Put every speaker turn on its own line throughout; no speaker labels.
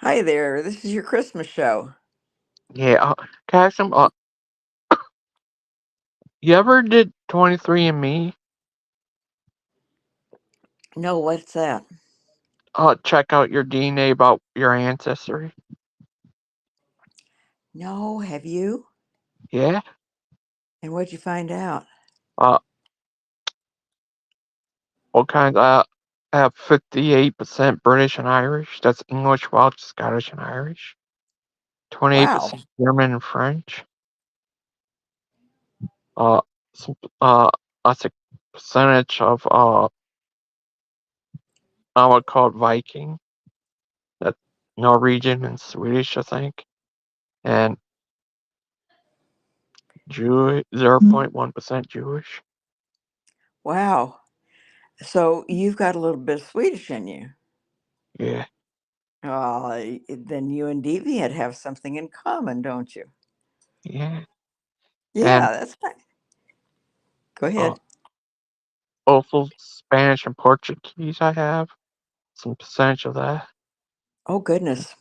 Hi there, this is your Christmas show.
Yeah, can I have some? You ever did 23andMe?
No, what's that?
Check out your DNA about your ancestry.
No, have you?
Yeah.
And what'd you find out?
Uh, what kinds? I have 58% British and Irish. That's English, Welsh, Scottish, and Irish.
Wow.
28% German and French. Uh, some, uh, that's a percentage of what called Viking. That's Norwegian and Swedish, I think. And Jew 0.1% Jewish.
Wow. So you've got a little bit of Swedish in you.
Yeah.
Then you and Deviant have something in common, don't you?
Yeah. And
Yeah, that's nice. Go
uh,
ahead.
also Spanish and Portuguese I have. Some percentage of that.
Oh goodness.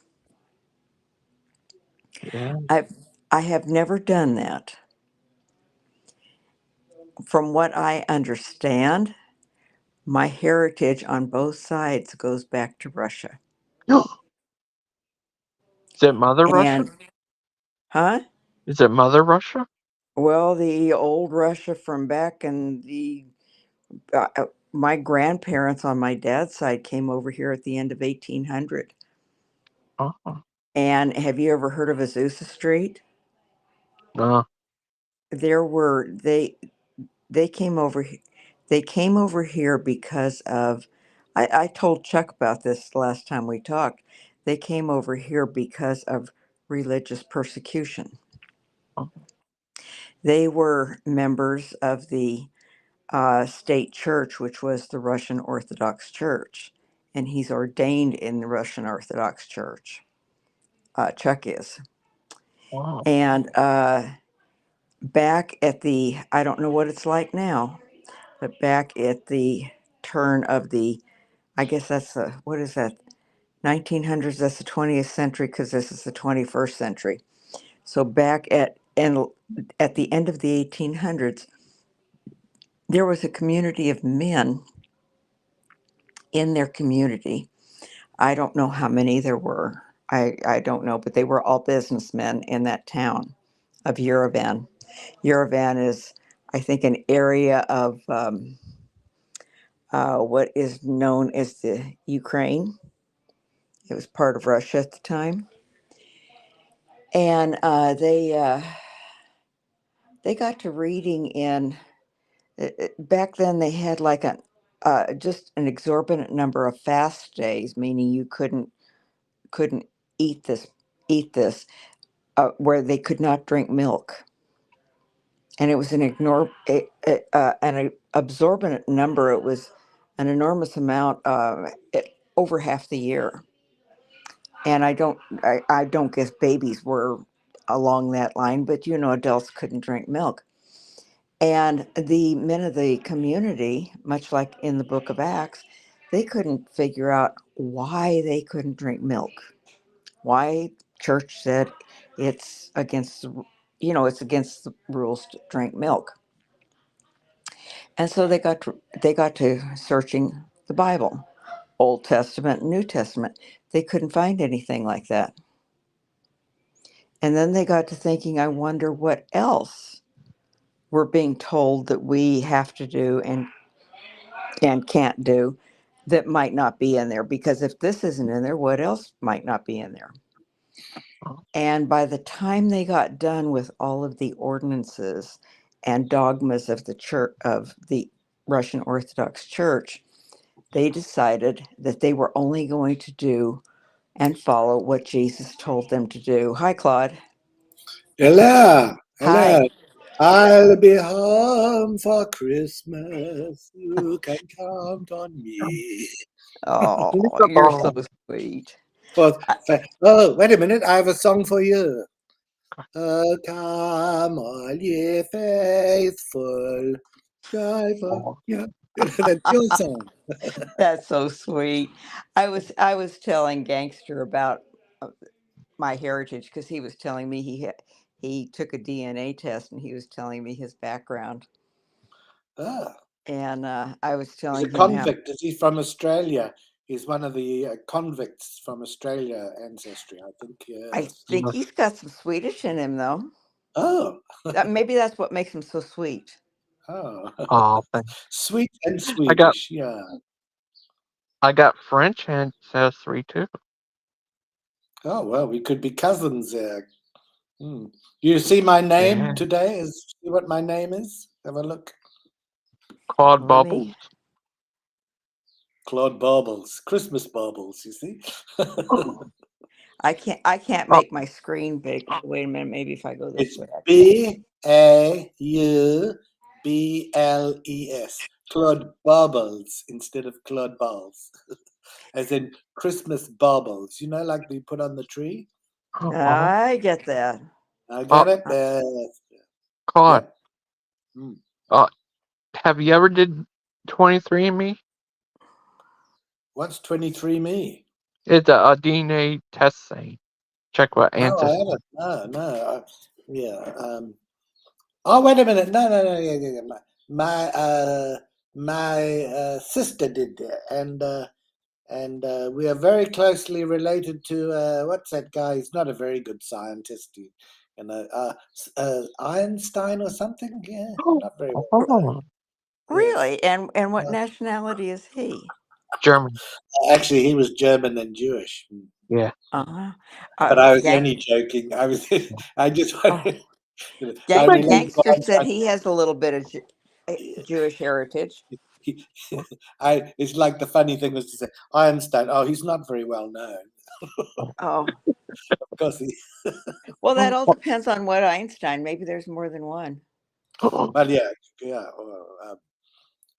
Yeah.
I've I have never done that. From what I understand, my heritage on both sides goes back to Russia.
Is it Mother Russia?
And huh?
Is it Mother Russia?
Well, the old Russia from back in the my grandparents on my dad's side came over here at the end of 1800.
Oh,
And have you ever heard of Azusa Street?
no.
There were they came over they came over here because of I told Chuck about this last time we talked. They came over here because of religious persecution.
Oh,
They were members of the state church, which was the Russian Orthodox Church, and he's ordained in the Russian Orthodox Church. Chuck is,
wow.
and back at the I don't know what it's like now, but back at the turn of the I guess that's the what is that 1900s? That's the 20th century because this is the 21st century. So back at the end of the 1800s, there was a community of men in their community. I don't know how many there were. I don't know, but they were all businessmen in that town of Yerevan. Yerevan is, I think, an area of what is known as the Ukraine. It was part of Russia at the time, and they got to reading in. Back then, they had like a just an exorbitant number of fast days, meaning you couldn't eat this where they could not drink milk, and it was an absorbent number. It was an enormous amount over half the year, and I don't guess babies were along that line, but adults couldn't drink milk, and the men of the community, much like in the Book of Acts, they couldn't figure out why they couldn't drink milk. Why church said it's against it's against the rules to drink milk. And so they got to searching the Bible, Old Testament, New Testament. They couldn't find anything like that. And then they got to thinking, I wonder what else we're being told that we have to do and can't do that might not be in there, because if this isn't in there, what else might not be in there?
Oh,
And by the time they got done with all of the ordinances and dogmas of the church of the Russian Orthodox Church, they decided that they were only going to do and follow what Jesus told them to do. Hi, Claude.
Ella, Ella,
Hi.
I'll be home for Christmas. You can count on me.
Oh, you're so
oh,
sweet.
But
I-
oh, wait a minute, I have a song for you. Oh, come all ye faithful, joyful.
oh,
Yeah, that's your song.
That's so sweet. I was telling Gangster about my heritage because he was telling me he took a DNA test and he was telling me his background,
Ah,
and I was
he's a
telling him how
convict. Is he from Australia? He's one of the convicts from Australia ancestry, I think.
I
Yes.
think he's got some Swedish in him though.
Oh,
Maybe that's what makes him so sweet.
oh,
Oh,
sweet and
I got
Swedish. Yeah.
I got French ancestry too.
Oh well, we could be cousins there. Hmm. You see my name
Yeah.
today? See what my name is? Have a look.
Claude
Let
Bubbles.
me.
Claude Baubles, Christmas Baubles. You see?
I can't
Oh,
make my screen big. Wait a minute. Maybe if I go this
It's
way, I can.
Baubles. Claude Baubles instead of Claude Balls, as in Christmas baubles. You know, like they put on the tree.
uh-huh.
I get that.
I
Oh,
get it.
Uh,
Claude.
Yep. Mm.
Uh, have you ever did 23andMe?
What's 23Me?
It's a DNA test thing. Check what
No, I
ancestry.
haven't. No. Yeah. Oh, wait a minute. No. Yeah. My sister did that, and we are very closely related to what's that guy? He's not a very good scientist. Einstein or something. Yeah, not very well known.
Oh,
Yes.
really? And what
Uh,
nationality is he?
German.
Actually, he was German and Jewish.
Yeah.
Uh-huh.
But I was
Yank.
only joking. I was. I just.
Oh,
I
But
mean,
Gangster said he has a little bit of Jewish heritage.
he, it's like the funny thing was to say Einstein. Oh, he's not very well known.
Oh,
Of course,
well, that all depends on what Einstein. Maybe there's more than one.
well, yeah.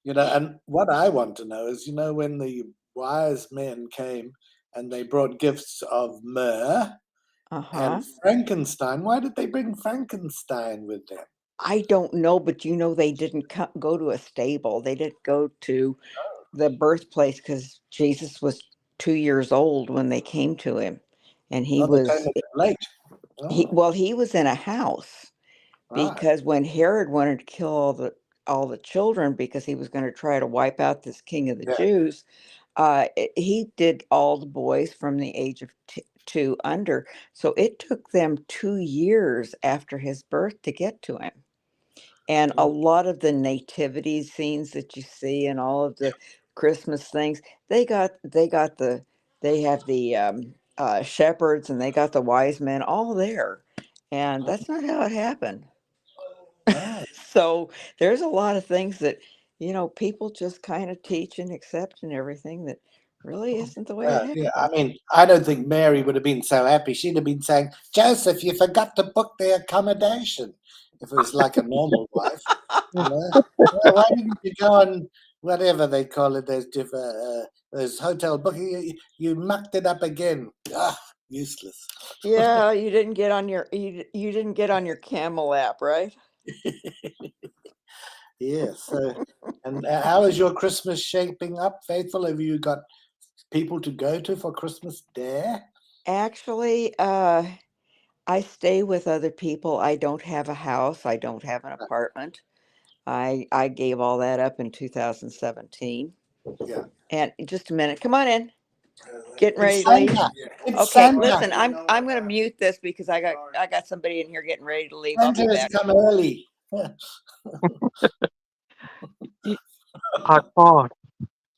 And what I want to know is, when the wise men came and they brought gifts of myrrh
Uh-huh.
and Frankenstein. Why did they bring Frankenstein with them?
I don't know, but they didn't go to a stable. They didn't go to the birthplace because Jesus was 2 years old when they came to him, and he
Oh, they came
was
a bit late.
he
Oh,
well he was in a house
right.
because when Herod wanted to kill all the children because he was going to try to wipe out this king of the
Yeah.
Jews, he did all the boys from the age of two under. So it took them 2 years after his birth to get to him. And a
Oh,
lot of the nativity scenes that you see and all of the Christmas things, they have the shepherds and they got the wise men all there. And that's not how it happened.
oh.
So there's a lot of things that, people just kind of teach and accept and everything that really isn't the way it
Yeah, I
happened.
mean, I don't think Mary would have been so happy. She'd have been saying, Joseph, you forgot to book the accommodation. If it was like a normal wife, you know. "Well, why didn't you go on whatever they call it, those hotel booking? You mucked it up again. Ah, useless."
Yeah, you didn't get on your camel app, right?
Yeah. So, and how is your Christmas shaping up, Faithful? Have you got people to go to for Christmas there?
Actually, I stay with other people. I don't have a house. I don't have an apartment. I gave all that up in 2017.
Yeah.
And just a minute. Come on in. Getting
It's
ready to leave.
Santa. It's
Okay,
Santa.
listen, I'm going to mute this because I got somebody in here getting ready to leave. I'll
Santa
be
has
back.
come early.
Claude.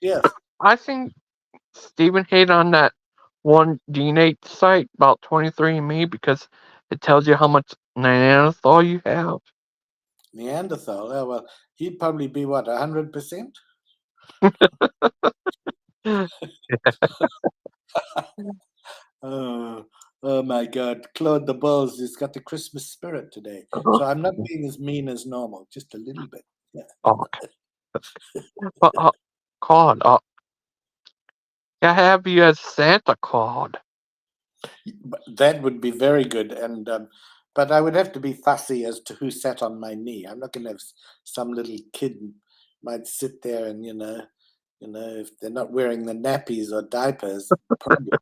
Yes.
I think Stephen hit on that one DNA site about 23andMe because it tells you how much Neanderthal you have.
Neanderthal. Oh, well, he'd probably be what, 100%? Oh, oh my God. Claude the Bulls has got the Christmas spirit today. So I'm not being as mean as normal, just a little bit. Yeah.
Oh, but, Claude, I have you as Santa Claude.
But that would be very good. But I would have to be fussy as to who sat on my knee. I'm not going to have some little kid might sit there and, if they're not wearing the nappies or diapers, probably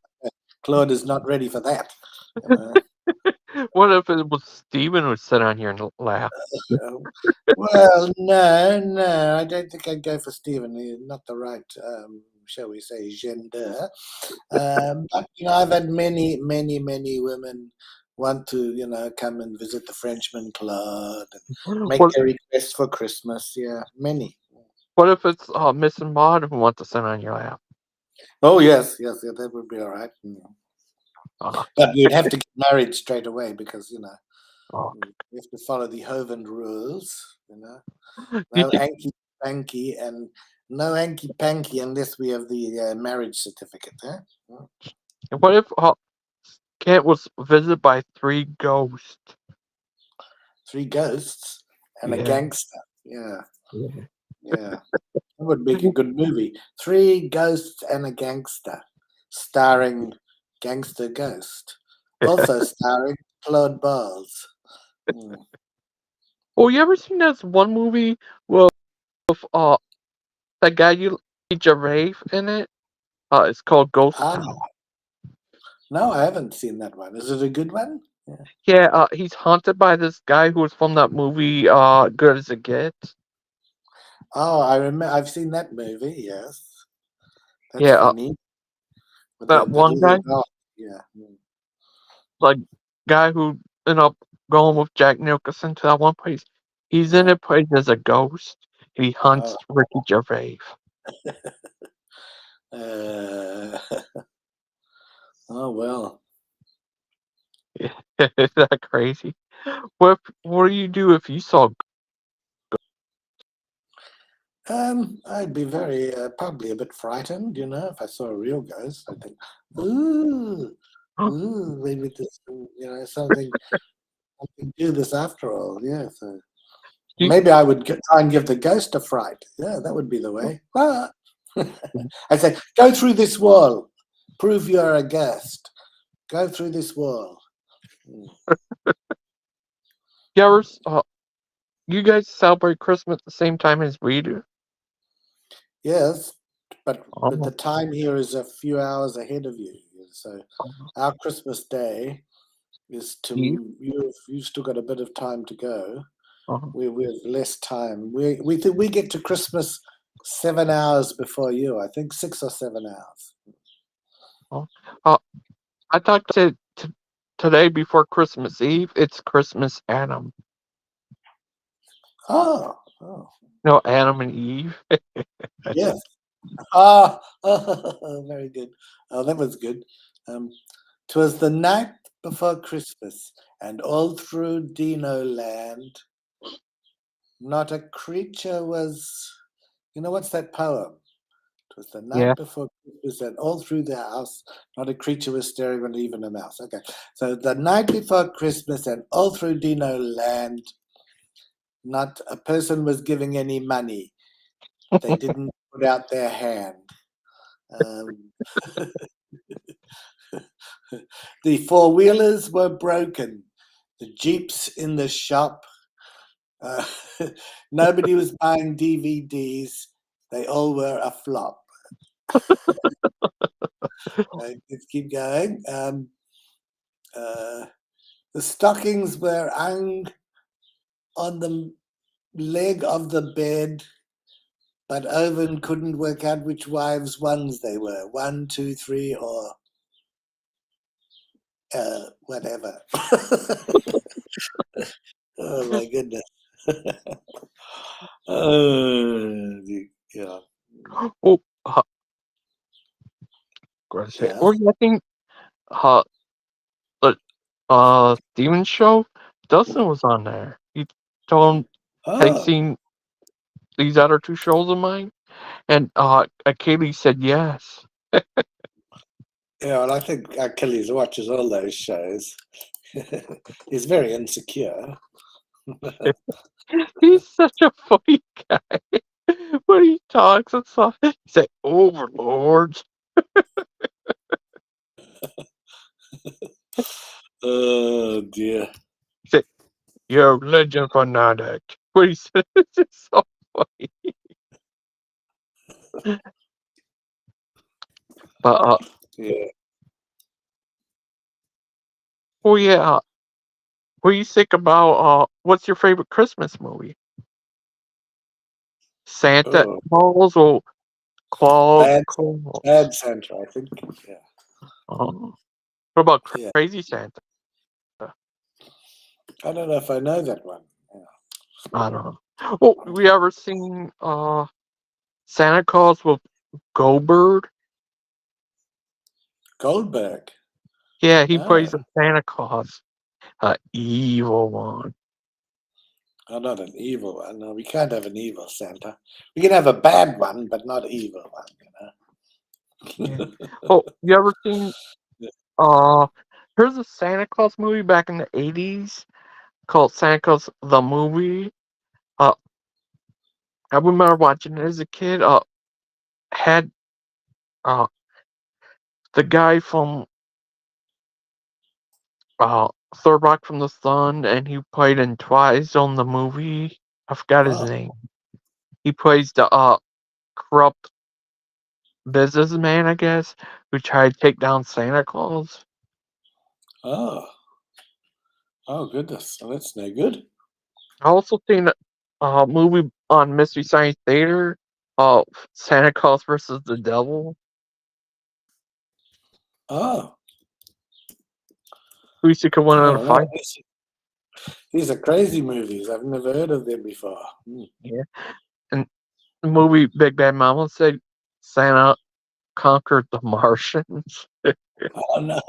Claude is not ready for that. You know?
What if it was Steven who sit on here and laugh?
Well, no, I don't think I'd go for Stephen. He's not the right, shall we say, gender. But I've had many women want to, come and visit the Frenchman Club and make
What
their requests for Christmas. Yeah, many.
What if it's Miss and Maud who want to sit on your lap?
Oh yes, yeah, that would be all right.
Uh,
But we'd have to get married straight away because
oh.
we have to follow the Hovind rules.
Do you
No
think,
anky panky and no anky panky unless we have the marriage certificate. Huh?
what if Kent was visited by 3 ghosts?
3 ghosts and a
Yeah.
gangster. Yeah,
Yeah.
yeah. That would make a good movie. 3 ghosts and a gangster, starring Gangster Ghost. Also starring Claude Balls. Mm.
Oh, you ever seen that one movie with that guy Gervais in it? It's called Ghost
Ah,
Town.
no, I haven't seen that one. Is it a good one? Yeah.
Yeah, he's haunted by this guy who was from that movie, Good as It Gets.
Oh, I remember. I've seen that movie. Yes, that's
Yeah,
funny. With
that
the
one guy,
little dog. Yeah.
like guy who ended up going with Jack Nicholson to that one place. He's in
Yeah.
it played as a ghost. And he hunts
Oh.
Ricky Gervais.
Uh, oh well.
Is that crazy? What do you do if you saw?
I'd be very probably a bit frightened, if I saw a real ghost. I'd think, ooh, maybe this, something do this after all. Yeah. So
You,
maybe I would try and give the ghost a fright. Yeah, that would be the way. Ah. I'd say, go through this wall. Prove you're a ghost. Go through this wall. Mm.
you ever? You guys celebrate Christmas at the same time as we do?
Yes, but the
Oh,
time here is a few hours ahead of you. So our Christmas Day is
Eve.
you've still got a bit of time to go.
Uh-huh.
We have less time. We get to Christmas 7 hours before you. I think 6 or 7 hours.
Oh. Uh, I thought today before Christmas Eve, it's Christmas Adam.
Oh,
No, Adam and Eve.
yes. Ah, very good. Oh, that was good. 'Twas the night before Christmas, and all through Dino land, not a creature was. What's that poem? It was the
Yeah.
night before Christmas, and all through the house, not a creature was stirring, not even a mouse. Okay, so the night before Christmas, and all through Dino land, not a person was giving any money. They didn't put out their hand. Um, the 4-wheelers were broken. The Jeeps in the shop. Uh, nobody was buying DVDs. They all were a flop. Let's keep going. Uh, the stockings were hung on the leg of the bed, but Owen couldn't work out which wives' ones they were. 1, 2, 3, or whatever. Oh my goodness. Yeah.
Oh, gotta say.
Yes.
Or I think the Steven show, Dustin was on there. He told him, "Have you
Oh,
seen these other 2 shows of mine?" And Kaylee said yes.
yeah. Well, I think Achilles watches all those shows. He's very insecure.
He's such a funny guy. When he talks and stuff, he say overlords.
Oh dear.
He say you're a legend fanatic. What he says is so funny. But
Yeah.
Oh yeah. What do you think about what's your favorite Christmas movie? Santa
Oh,
Claus or Claus
bad,
Claus?
bad Santa, I think. Yeah,
Oh. What about
yeah.
Crazy Santa?
I don't know if I know that one. Yeah.
I don't know. Oh, we ever seen Santa Claus with Goldberg?
Goldberg.
Yeah, he
No,
plays a Santa Claus, evil one.
oh, not an evil one. No, we can't have an evil Santa. We can have a bad one, but not evil one.
Yeah. Oh, you ever seen there's a Santa Claus movie back in the 80s called Santa Claus the Movie. Uh I remember watching it as a kid. Had uh the guy from Third Rock from the Sun, and he played in Twice on the movie. I forgot his
Oh,
name. He plays the corrupt businessman, I guess, who tried to take down Santa Claus.
oh, oh, goodness. Well, that's no good.
I also seen a movie on Mystery Science Theater, uh, Santa Claus versus the Devil.
Oh,
Who you think could win in a
oh, no.
fight?
These are crazy movies. I've never heard of them before.
Yeah. And the movie Big Bad Mama said Santa conquered the Martians.
Oh, no.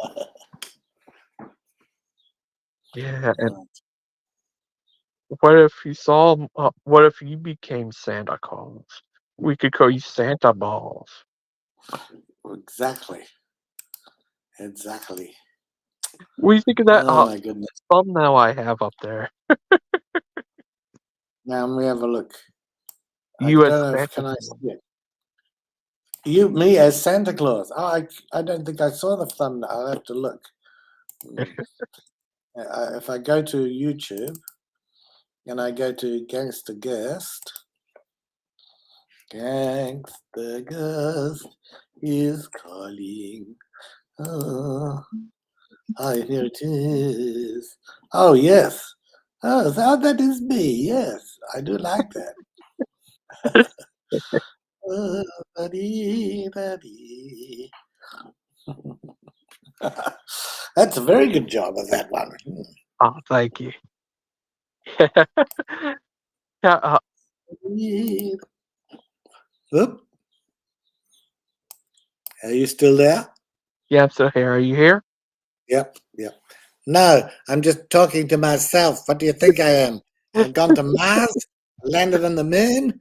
Yeah, and
Oh,
what if you saw? What if you became Santa Claus? We could call you Santa Balls.
exactly. Exactly.
What do you think of that
Oh, my goodness.
thumbnail I have up there?
Now, let me have a look. I
You
don't
as
know if
Santa
can I
Claus.
see it. Me as Santa Claus. Oh, I don't think I saw the thumbnail. I'll have to look. Hmm. If I go to YouTube and I go to Gangster Guest, Gangster Guest is calling. Oh, here it is. Oh, yes. Oh, that is me. Yes, I do like that. Oh, buddy, buddy. That's a very good job of that one.
Oh, thank you. Yeah,
Oop, are you still there?
yeah, I'm still here. Are you here?
Yep, yep. No, I'm just talking to myself. What do you think I am? I've gone to Mars, landed on the moon.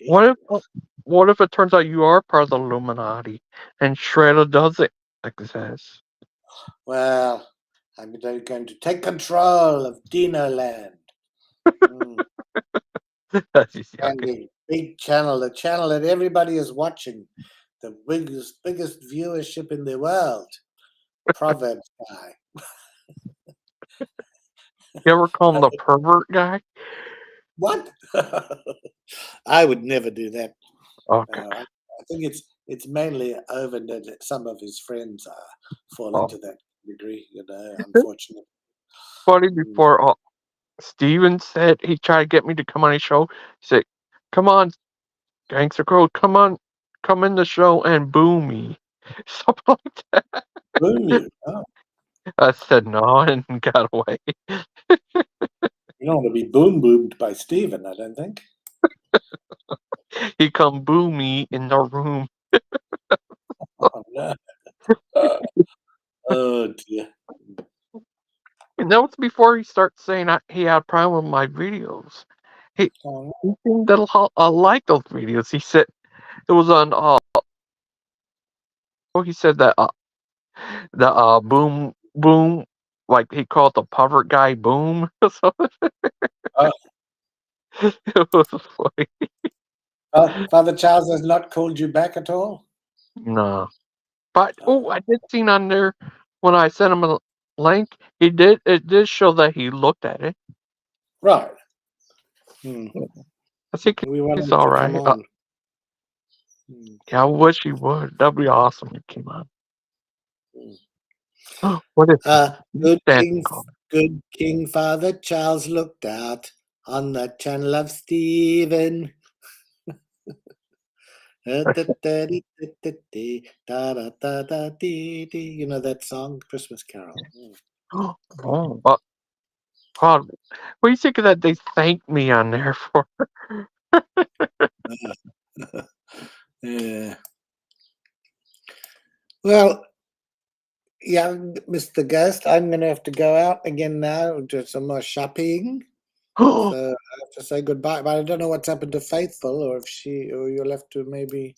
What if what if it turns out you are part of the Illuminati and Shredder doesn't exist?
Well, I'm going to take control of Dino Land. Mm.
That's just
And
joking.
the big channel, the channel that everybody is watching, the biggest viewership in the world. Proverbs guy.
You ever call him the pervert guy?
What? I would never do that.
Okay.
I think it's mainly over that some of his friends fall
Oh.
into that degree. Unfortunately.
Funny
Mm.
before Steven said he tried to get me to come on his show. He said, "Come on, Gangster Crow, come in the show and boo me." Something like that.
Boom you. Oh,
I said no and got away.
you don't want to be boomed by Stephen, I don't think.
He come boo me in the room.
Oh no. Oh dear.
And that was before he started saying he had a problem with my videos. He,
Oh,
he seemed to like those videos. He said it was on. He said that the boom boom, like he called the pervert guy boom. So
oh,
it was funny.
Father Charles has not called you back at all?
No, but
Oh,
I did see on there when I sent him a link. He did. It did show that he looked at it.
right. Hmm.
I think
We want
he's
him
all
to come
right.
on. Hmm.
Yeah, I wish he would. That'd be awesome if he came on.
Hmm.
What is
Good
Santa
King,
Claus?
good King Father Charles looked out on the channel of Stephen. You know that song, Christmas Carol.
Oh, but God, what do you think of that? They thanked me on there for.
Yeah. Well, yeah, Mr. Guest, I'm going to have to go out again now and do some more shopping.
Oh,
So I have to say goodbye. But I don't know what's happened to Faithful, or if you'll have to maybe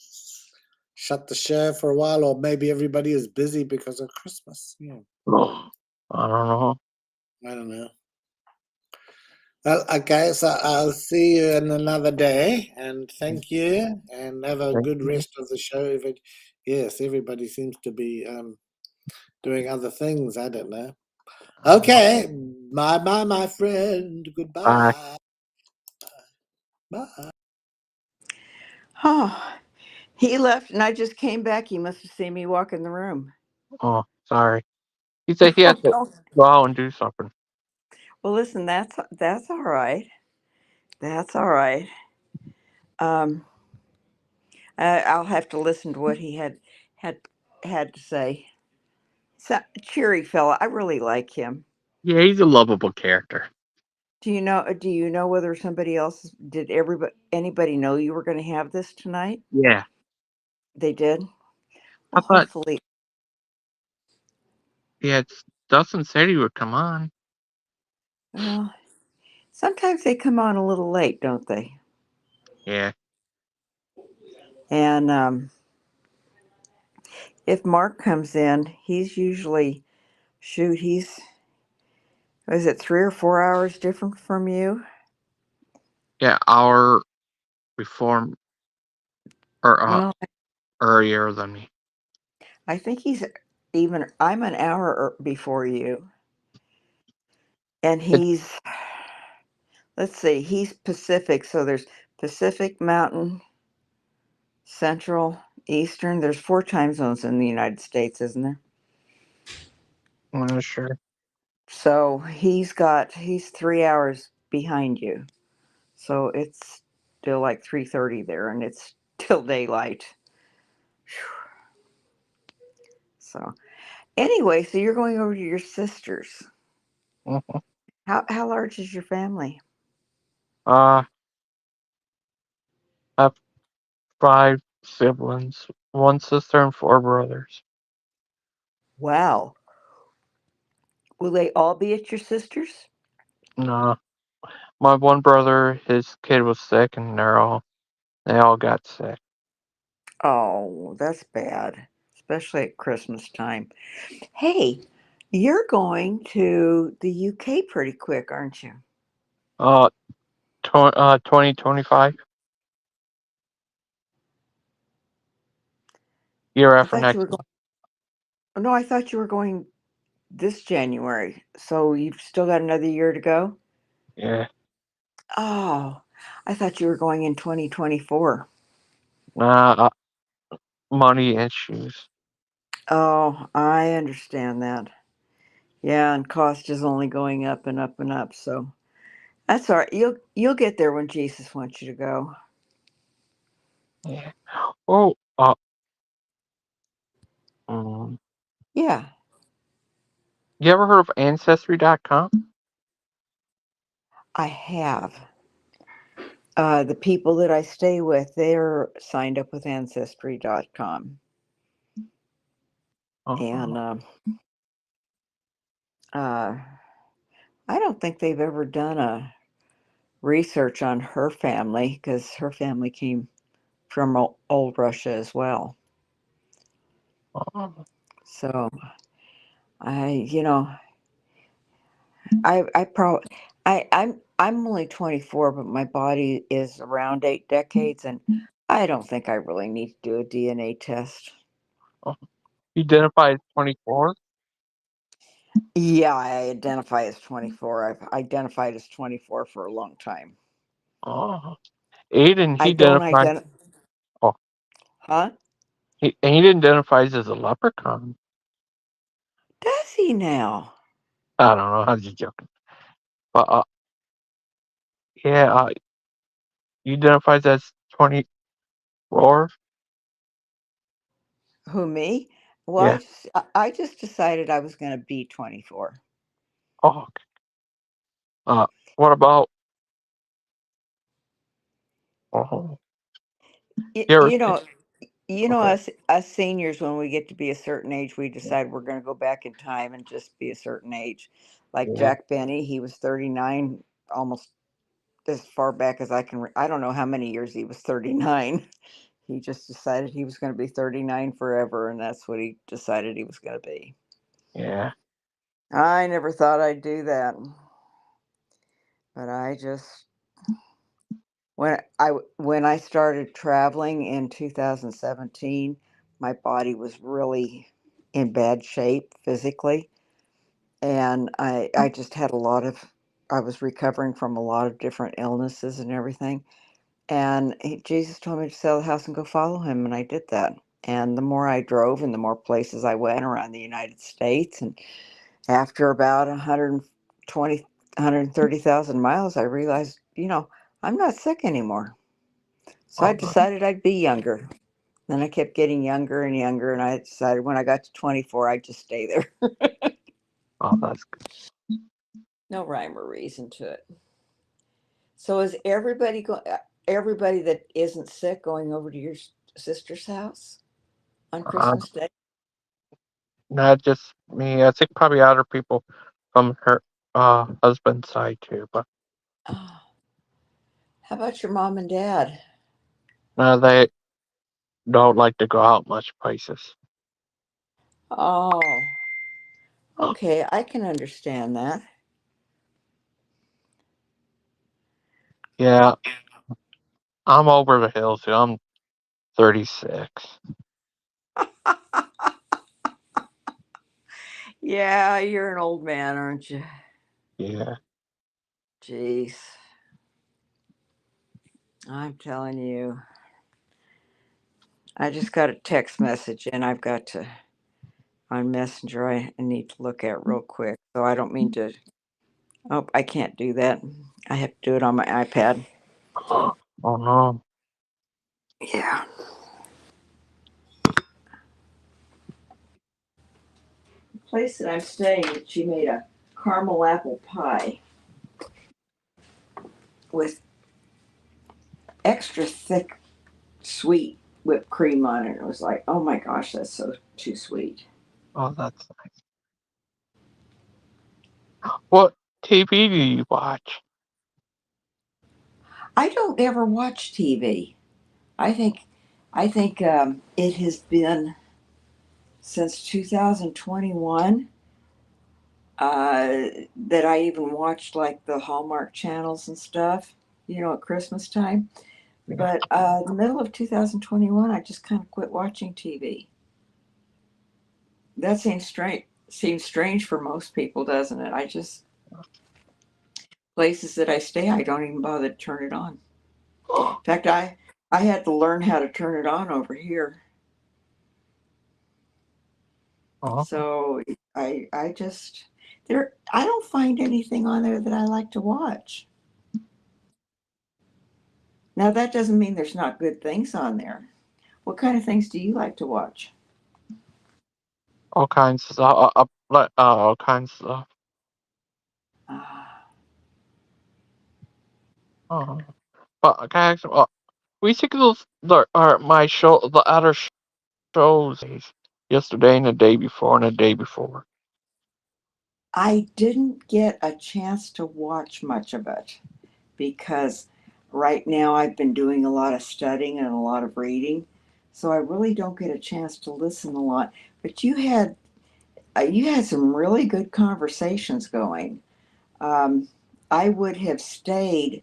shut the show for a while, or maybe everybody is busy because of Christmas. Yeah,
I don't know.
I don't know. Well, okay, so I'll see you in another day, and thank you, and have a
Thank
good
you.
rest of the show. Yes, everybody seems to be doing other things. I don't know. Okay, my friend.
Bye.
Goodbye. Bye.
Oh, he left and I just came back. He must have seen me walk in the room.
Oh, sorry. He said he had
Oh,
to
don't.
go out and do something.
Well, listen, that's all right. That's all right. Um, I'll have to listen to what he had had to say. So, cheery fella. I really like him.
Yeah, he's a lovable character.
Do you know? Do you know whether somebody else did? Anybody know you were going to have this tonight?
Yeah.
They did.
I
Well,
thought,
hopefully.
yeah, Dustin said he would come on.
Well, sometimes they come on a little late, don't they?
Yeah.
And if Mark comes in, he's usually shoot. He's is it 3 or 4 hours different from you?
Yeah, hour before or
No,
earlier than me.
I think he's even. I'm an hour before you, and
It,
he's. Let's see. He's Pacific, so there's Pacific, Mountain, Central, Eastern. There's 4 time zones in the United States, isn't there?
I'm not sure.
So he's 3 hours behind you. So it's still like 3:30 there, and it's still daylight. So anyway, so you're going over to your sister's.
Mhm.
How large is your family?
Uh, I have 5 siblings, 1 sister and 4 brothers.
Wow. Will they all be at your sister's?
Nah, my one brother, his kid was sick, and they all got sick.
Oh, that's bad, especially at Christmas time. Hey, you're going to the UK pretty quick, aren't you?
Uh, 2025, year
I
after
thought you
next
were
month.
going. No, I thought you were going this January. So you've still got another year to go?
Yeah.
Oh, I thought you were going in 2024.
Uh, money issues.
Oh, I understand that. Yeah, and cost is only going up and up and up. So that's all right. You'll get there when Jesus wants you to go.
Yeah. Oh, um,
Yeah,
you ever heard of ancestry.com?
I have. The people that I stay with, they're signed up with Ancestry.com.
Uh,
And uh, I don't think they've ever done a research on her family because her family came from old Russia as well.
uh,
So you know, I probably, I'm only 24, but my body is around 8 decades, and I don't think I really need to do a DNA test.
uh, you identify as 24?
Yeah, I identify as 24. I've identified as 24 for a long time.
Uh, Aiden,
I
he
don't
identifies.
identify,
Oh,
huh?
Aiden identifies as a leprechaun.
he now?
I don't know. I'm just joking. But yeah, you identifies as 24.
Who, me? Well,
Yeah.
I just decided I was going to be 24.
Oh, okay. What about? Oh,
You,
you ever
you
seen?
know,
Okay.
us seniors, when we get to be a certain age, we decide we're going to go back in time and just be a certain age. Like
Yeah.
Jack Benny, he was 39 almost as far back as I can. I don't know how many years he was 39. He just decided he was going to be 39 forever, and that's what he decided he was going to be.
Yeah.
I never thought I'd do that, but I just when I started traveling in 2017, my body was really in bad shape physically, and I just had a lot of I was recovering from a lot of different illnesses and everything. And Jesus told me to sell the house and go follow him, and I did that. And the more I drove and the more places I went around the United States, and after about 120, 130,000 miles, I realized, I'm not sick anymore. So I
Oh, that-
decided I'd be younger. Then I kept getting younger and younger, and I decided when I got to 24, I'd just stay there.
oh, that's good.
No rhyme or reason to it. So is everybody that isn't sick going over to your sister's house on
Um,
Christmas Day?
not just me. I think probably other people from her husband's side too. But
Oh, how about your mom and dad?
they don't like to go out much places.
Oh, okay, I can understand that.
Yeah, I'm over the hills. I'm 36.
Yeah, you're an old man, aren't you?
Yeah.
Jeez, I'm telling you. I just got a text message and I've got to on Messenger. I need to look at real quick. So I don't mean to. Oh, I can't do that. I have to do it on my iPad.
Oh no.
Yeah. The place that I'm staying, she made a caramel apple pie with extra thick, sweet whipped cream on it. It was like, oh my gosh, that's so too sweet.
Oh, that's what TV do you watch?
I don't ever watch TV. I think, it has been since 2021 that I even watched like the Hallmark channels and stuff, at Christmas time.
Yeah.
But the middle of 2021, I just kind of quit watching TV. That seems strange. Seems strange for most people, doesn't it? I just places that I stay, I don't even bother to turn it on. In fact, I had to learn how to turn it on over here.
Oh,
So I just I don't find anything on there that I like to watch. Now that doesn't mean there's not good things on there. What kind of things do you like to watch?
all kinds of stuff. All kinds of stuff.
Ah,
Oh. But guys, we think those are my show. The other shows yesterday and the day before and the day before.
I didn't get a chance to watch much of it because right now I've been doing a lot of studying and a lot of reading, so I really don't get a chance to listen a lot. But you had some really good conversations going. Um, I would have stayed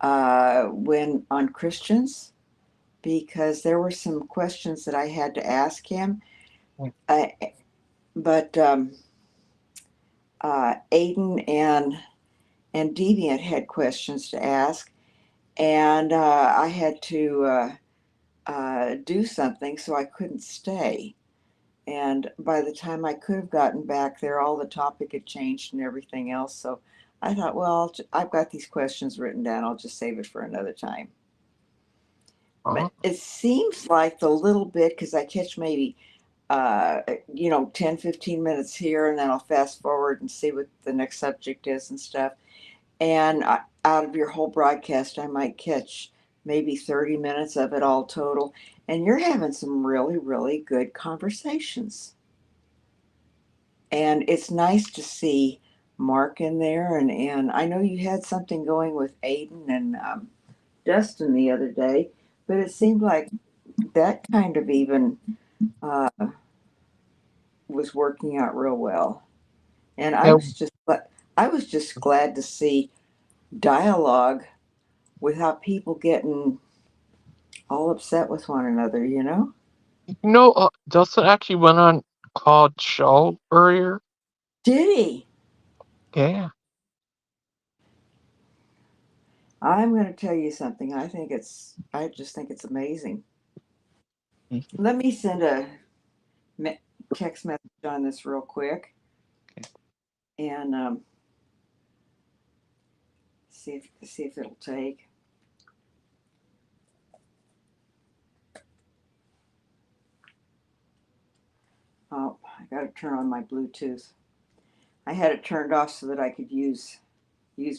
when on Christians because there were some questions that I had to ask him. I, but Aiden and Deviant had questions to ask, and I had to do something, so I couldn't stay. And by the time I could have gotten back there, all the topic had changed and everything else. So I thought, well, I've got these questions written down. I'll just save it for another time.
Oh,
But it seems like the little bit, because I catch maybe, 10, 15 minutes here, and then I'll fast forward and see what the next subject is and stuff. And out of your whole broadcast, I might catch maybe 30 minutes of it all total. And you're having some really, really good conversations. And it's nice to see Mark in there. And I know you had something going with Aiden and Dustin the other day, but it seemed like that kind of even uh, was working out real well. And
yeah,
I was just glad to see dialogue without people getting all upset with one another, you know?
Justin actually went on called show earlier.
Did he?
Yeah.
I'm going to tell you something. I just think it's amazing. Let me send a text message on this real quick and see if it'll take. Oh, I got to turn on my Bluetooth. I had it turned off so that I could use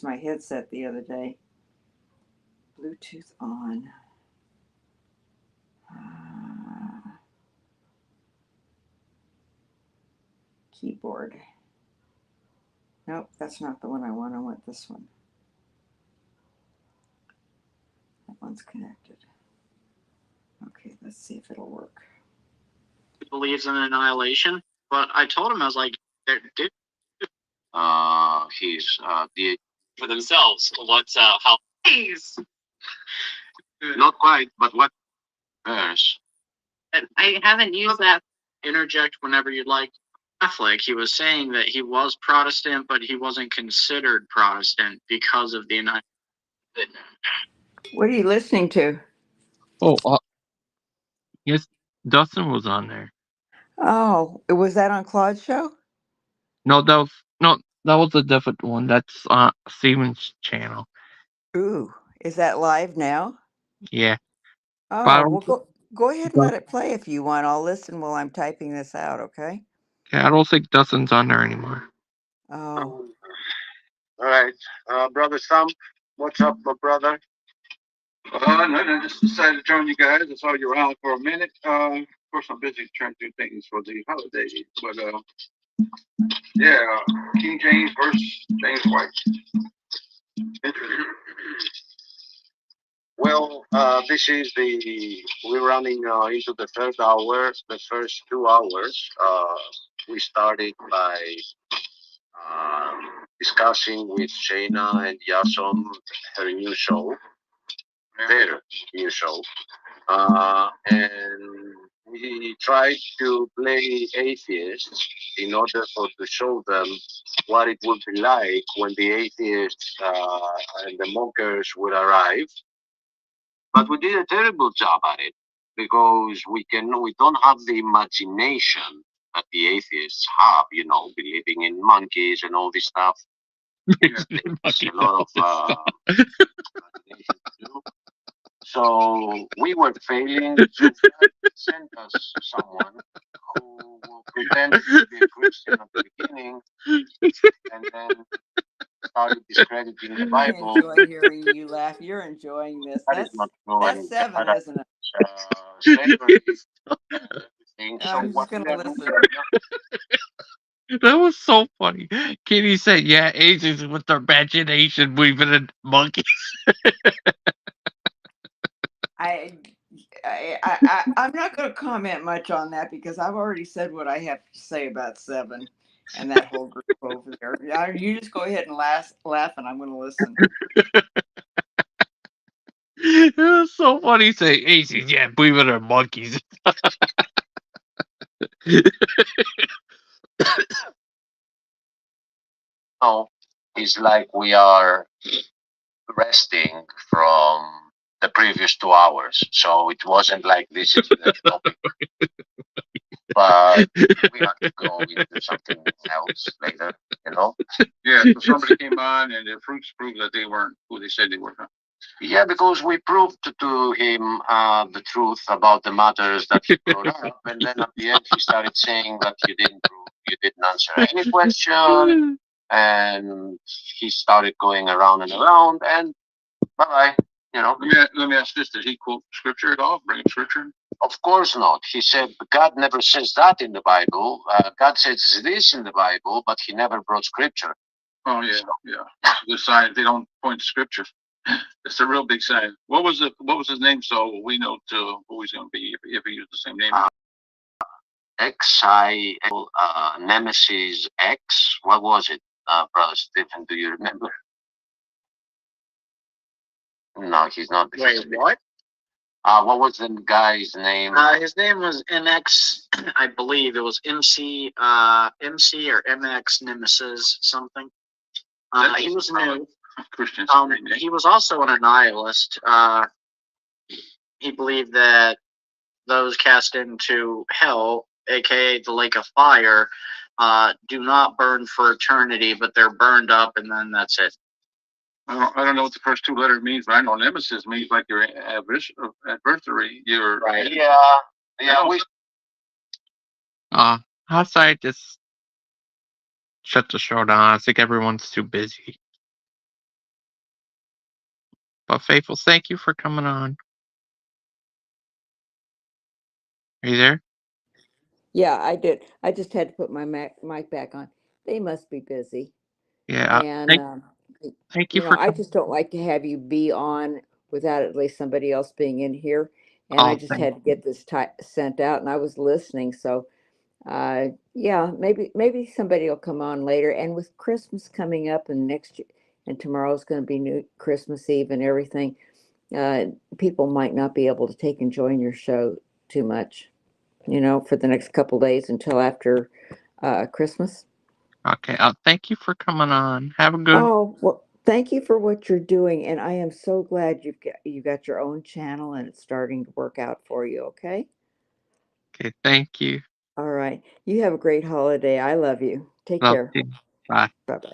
my headset the other day. Bluetooth on. Keyboard. Nope, that's not the one I want. I want this one. That one's connected. Okay, let's see if it'll work.
He believes in annihilation, but I told him, I was like, dude, he's the for themselves. What's how he's not quite, but what verse? And I haven't used that. Interject whenever you'd like. Catholic, he was saying that he was Protestant, but he wasn't considered Protestant because of the annihilation.
What are you listening to?
Oh, yes, Dustin was on there.
Oh, was that on Claude's show?
No, that was a different one. That's Steven's channel.
Ooh, is that live now?
Yeah, but
Oh, well, go ahead and let it play if you want. I'll listen while I'm typing this out. Okay.
I don't think Dustin's on there anymore.
Oh,
All right, brother Sam, what's up, my brother? No, just decided to join you guys. I saw you around for a minute. Of course, I'm busy trying to do things for the holidays, but yeah, King James versus James White. Interesting. Well, this is we're running into the third hour. The first 2 hours, we started by discussing with Shayna and Yasom her new show, their new show. And we tried to play atheists in order to show them what it would be like when the atheists and the mockers would arrive. But we did a terrible job at it because we don't have the imagination that the atheists have, believing in monkeys and all this stuff. There's a lot of imagination to do. So we were failing. So sent us someone who will pretend to be a Christian at the beginning and then started discrediting the
I
Bible.
enjoy hearing you laugh. You're enjoying this.
That is not true.
That's seven, isn't it?
Slavery and everything. So
I'm just
what
gonna
we are
listen.
doing
That was so funny. Kitty said, "Yeah, Asians with their imagination believing in monkeys."
I, I'm not going to comment much on that because I've already said what I have to say about seven and that whole group over there. You just go ahead and laugh, and I'm going to listen.
It was so funny. Say Asians, yeah, believe in their monkeys.
now is like we are resting from the previous 2 hours. So it wasn't like this is the topic. but we have to go into something else later, you know? Yeah, so somebody came on and the fruits proved that they weren't who they said they were. Huh? Yeah, because we proved to him the truth about the matters that he brought up, and then at the end he started saying that you didn't answer any question, and he started going around and around, and bye bye. You know. Let me ask this: did he quote scripture at all? Bring up scripture? Of course not. He said God never says that in the Bible. God says this in the Bible, but he never brought scripture. Oh yeah, so, yeah. The sign they don't point to scripture. It's a real big sign. What was his name? So we know who he's going to be if he used the same name. Nemesis X. What was it, brother Stephen? Do you remember? No, he's not. Wait, what? What was the guy's name? His name was MX. I believe it was MC or MX Nemesis something. He was new. Christian. He was also an annihilist. He believed that those cast into hell, aka the lake of fire, do not burn for eternity, but they're burned up, and then that's it. I don't know what the first two letters means, but I know nemesis means like your adversary. Your right. Yeah.
How should I just shut the show down? I think everyone's too busy. But Faithful, thank you for coming on. Are you there?
Yeah, I did. I just had to put my mic back on. They must be busy.
Yeah.
And
thank you for
I just don't like to have you be on without at least somebody else being in here. And I just had to get this sent out, and I was listening. So, yeah, maybe somebody will come on later. And with Christmas coming up, and next year, and tomorrow's going to be new Christmas Eve and everything, people might not be able to take and join your show too much, for the next couple days until after Christmas.
Okay. Thank you for coming on. Have a good.
Oh, well, thank you for what you're doing, and I am so glad you got your own channel and it's starting to work out for you, okay?
Okay, thank you.
All right. You have a great holiday. I love you. Take
Love
care.
you. Bye.
Bye-bye.